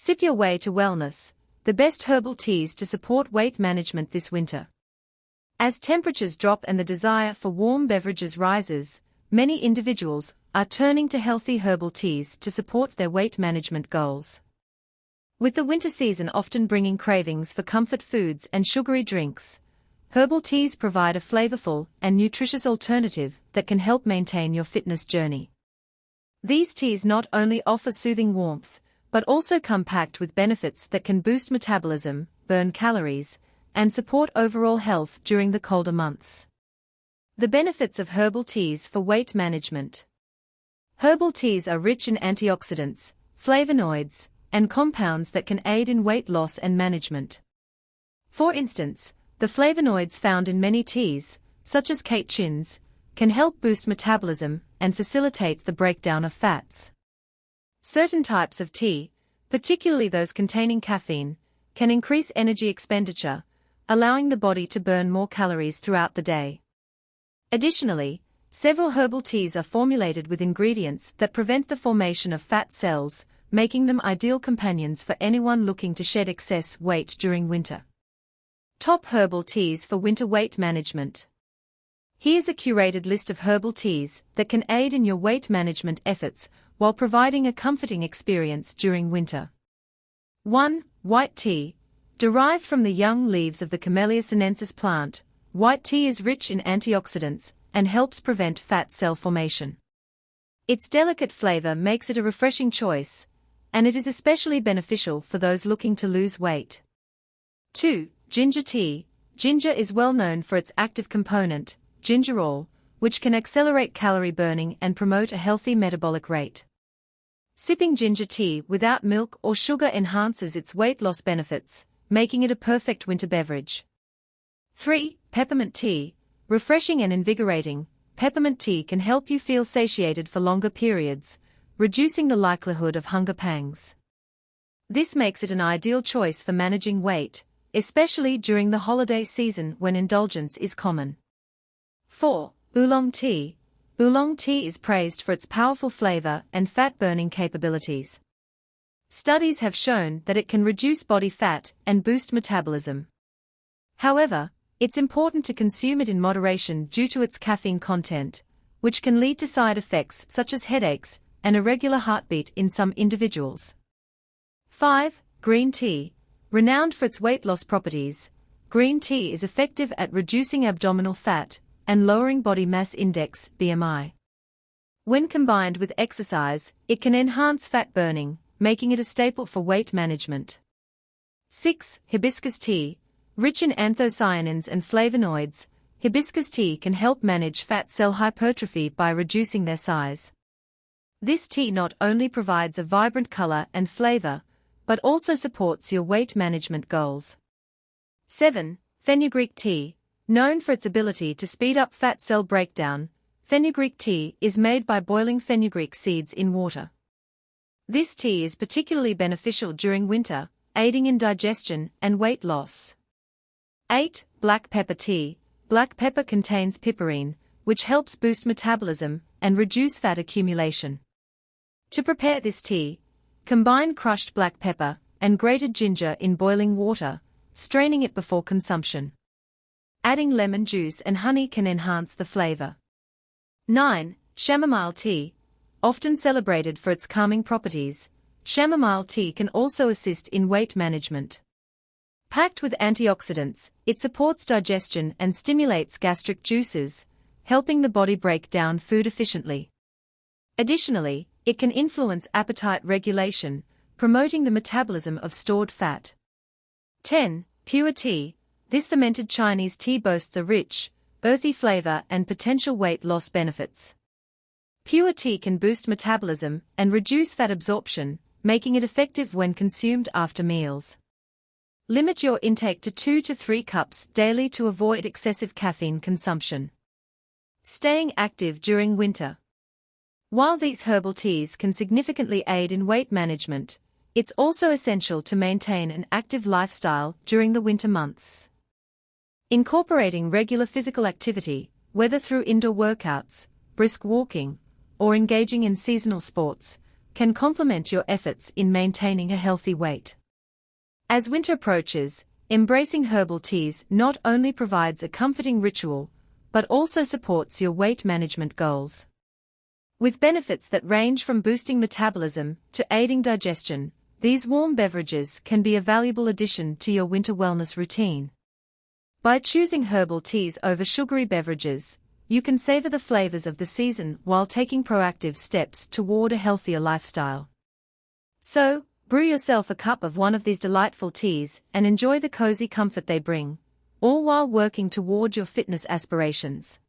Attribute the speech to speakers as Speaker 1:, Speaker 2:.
Speaker 1: Sip your way to wellness, the best herbal teas to support weight management this winter. As temperatures drop and the desire for warm beverages rises, many individuals are turning to healthy herbal teas to support their weight management goals. With the winter season often bringing cravings for comfort foods and sugary drinks, herbal teas provide a flavorful and nutritious alternative that can help maintain your fitness journey. These teas not only offer soothing warmth, but also come packed with benefits that can boost metabolism, burn calories, and support overall health during the colder months. The benefits of herbal teas for weight management. Herbal teas are rich in antioxidants, flavonoids, and compounds that can aid in weight loss and management. For instance, the flavonoids found in many teas, such as catechins, can help boost metabolism and facilitate the breakdown of fats. Certain types of tea, particularly those containing caffeine, can increase energy expenditure, allowing the body to burn more calories throughout the day. Additionally, several herbal teas are formulated with ingredients that prevent the formation of fat cells, making them ideal companions for anyone looking to shed excess weight during winter. Top herbal teas for winter weight management. Here's a curated list of herbal teas that can aid in your weight management efforts while providing a comforting experience during winter. 1. White tea. Derived from the young leaves of the Camellia sinensis plant, white tea is rich in antioxidants and helps prevent fat cell formation. Its delicate flavor makes it a refreshing choice, and it is especially beneficial for those looking to lose weight. 2. Ginger tea. Ginger is well known for its active component, gingerol, which can accelerate calorie burning and promote a healthy metabolic rate. Sipping ginger tea without milk or sugar enhances its weight loss benefits, making it a perfect winter beverage. 3. Peppermint tea. Refreshing and invigorating, peppermint tea can help you feel satiated for longer periods, reducing the likelihood of hunger pangs. This makes it an ideal choice for managing weight, especially during the holiday season when indulgence is common. 4. Oolong tea. Oolong tea is praised for its powerful flavor and fat-burning capabilities. Studies have shown that it can reduce body fat and boost metabolism. However, it's important to consume it in moderation due to its caffeine content, which can lead to side effects such as headaches and irregular heartbeat in some individuals. 5. Green tea. Renowned for its weight loss properties, green tea is effective at reducing abdominal fat and lowering body mass index (BMI). When combined with exercise, it can enhance fat burning, making it a staple for weight management. 6. Hibiscus tea. Rich in anthocyanins and flavonoids, hibiscus tea can help manage fat cell hypertrophy by reducing their size. This tea not only provides a vibrant color and flavor, but also supports your weight management goals. 7. Fenugreek tea. Known for its ability to speed up fat cell breakdown, fenugreek tea is made by boiling fenugreek seeds in water. This tea is particularly beneficial during winter, aiding in digestion and weight loss. 8. Black pepper tea. Black pepper contains piperine, which helps boost metabolism and reduce fat accumulation. To prepare this tea, combine crushed black pepper and grated ginger in boiling water, straining it before consumption. Adding lemon juice and honey can enhance the flavor. 9. Chamomile tea. Often celebrated for its calming properties, chamomile tea can also assist in weight management. Packed with antioxidants, it supports digestion and stimulates gastric juices, helping the body break down food efficiently. Additionally, it can influence appetite regulation, promoting the metabolism of stored fat. 10. Pure tea. This fermented Chinese tea boasts a rich, earthy flavor and potential weight loss benefits. Pure tea can boost metabolism and reduce fat absorption, making it effective when consumed after meals. Limit your intake to 2 to 3 cups daily to avoid excessive caffeine consumption. Staying active during winter. While these herbal teas can significantly aid in weight management, it's also essential to maintain an active lifestyle during the winter months. Incorporating regular physical activity, whether through indoor workouts, brisk walking, or engaging in seasonal sports, can complement your efforts in maintaining a healthy weight. As winter approaches, embracing herbal teas not only provides a comforting ritual, but also supports your weight management goals. With benefits that range from boosting metabolism to aiding digestion, these warm beverages can be a valuable addition to your winter wellness routine. By choosing herbal teas over sugary beverages, you can savor the flavors of the season while taking proactive steps toward a healthier lifestyle. So, brew yourself a cup of one of these delightful teas and enjoy the cozy comfort they bring, all while working toward your fitness aspirations.